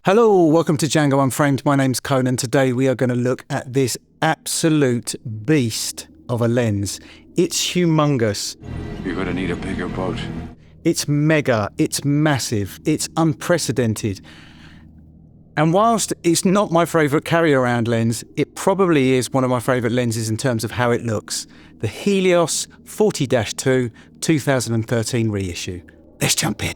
Hello, welcome to Django Unframed. My name's Conan. Today we are going to look at this absolute beast of a lens. It's humongous. You're going to need a bigger boat. It's mega, it's massive, it's unprecedented. And whilst it's not my favourite carry-around lens, it probably is one of my favourite lenses in terms of how it looks. The Helios 40-2 2013 reissue. Let's jump in.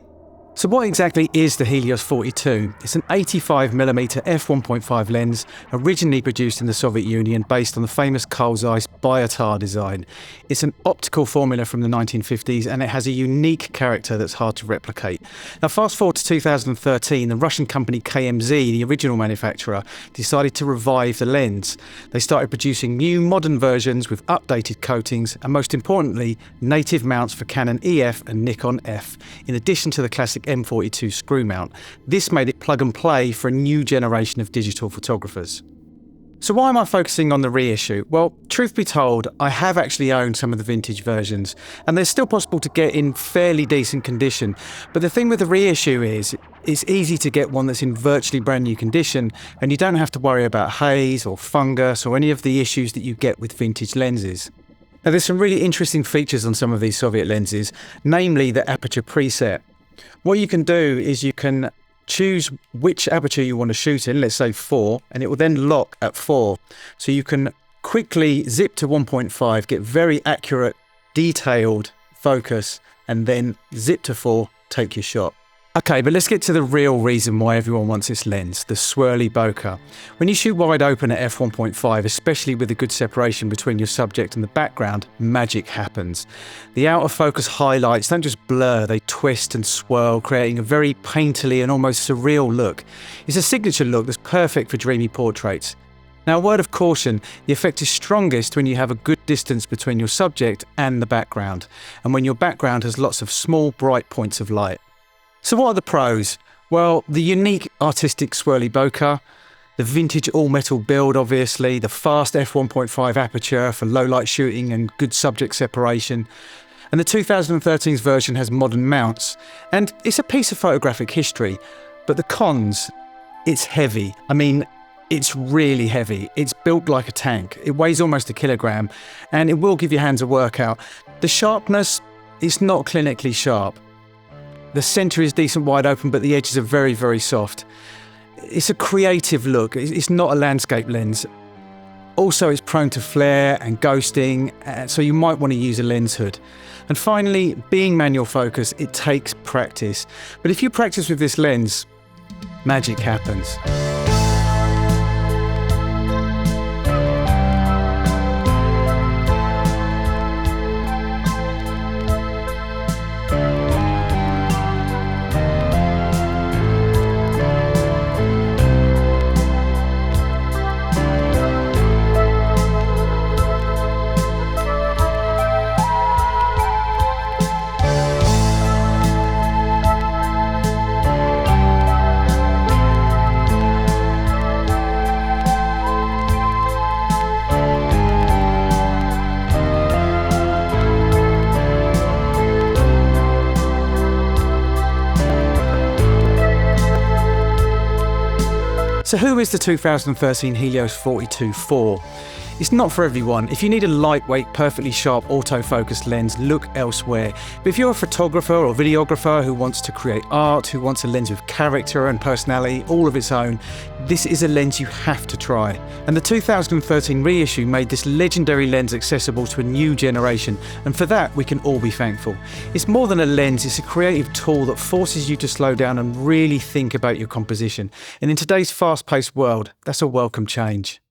So what exactly is the Helios 42? It's an 85mm f1.5 lens, originally produced in the Soviet Union based on the famous Carl Zeiss Biotar design. It's an optical formula from the 1950s and it has a unique character that's hard to replicate. Now fast forward to 2013, the Russian company KMZ, the original manufacturer, decided to revive the lens. They started producing new modern versions with updated coatings and most importantly, native mounts for Canon EF and Nikon F, in addition to the classic M42 screw mount. This made it plug and play for a new generation of digital photographers. So why am I focusing on the reissue? Well, truth be told, I have actually owned some of the vintage versions, and they're still possible to get in fairly decent condition. But the thing with the reissue is, it's easy to get one that's in virtually brand new condition, and you don't have to worry about haze or fungus or any of the issues that you get with vintage lenses. Now there's some really interesting features on some of these Soviet lenses, namely the Aperture Preset. What you can do is you can choose which aperture you want to shoot in, let's say 4, and it will then lock at 4. So you can quickly zip to 1.5, get very accurate, detailed focus, and then zip to 4, take your shot. Okay, but let's get to the real reason why everyone wants this lens, the Swirly Bokeh. When you shoot wide open at f1.5, especially with a good separation between your subject and the background, magic happens. The out of focus highlights don't just blur, they twist and swirl, creating a very painterly and almost surreal look. It's a signature look that's perfect for dreamy portraits. Now, a word of caution, the effect is strongest when you have a good distance between your subject and the background, and when your background has lots of small, bright points of light. So what are the pros? Well, the unique artistic Swirly Bokeh, the vintage all-metal build obviously, the fast f1.5 aperture for low-light shooting and good subject separation, and the 2013's version has modern mounts. And it's a piece of photographic history, but the cons, it's heavy. I mean, it's really heavy. It's built like a tank. It weighs almost a kilogram, and it will give your hands a workout. The sharpness, it's not clinically sharp. The centre is decent wide open, but the edges are very, very soft. It's a creative look. It's not a landscape lens. Also, it's prone to flare and ghosting, so you might want to use a lens hood. And finally, being manual focus, it takes practice. But if you practice with this lens, magic happens. So who is the 2013 Helios 42 for? It's not for everyone. If you need a lightweight, perfectly sharp autofocus lens, look elsewhere. But if you're a photographer or videographer who wants to create art, who wants a lens with character and personality all of its own, this is a lens you have to try. And the 2013 reissue made this legendary lens accessible to a new generation, and for that we can all be thankful. It's more than a lens, it's a creative tool that forces you to slow down and really think about your composition. And in today's fast-paced world, that's a welcome change.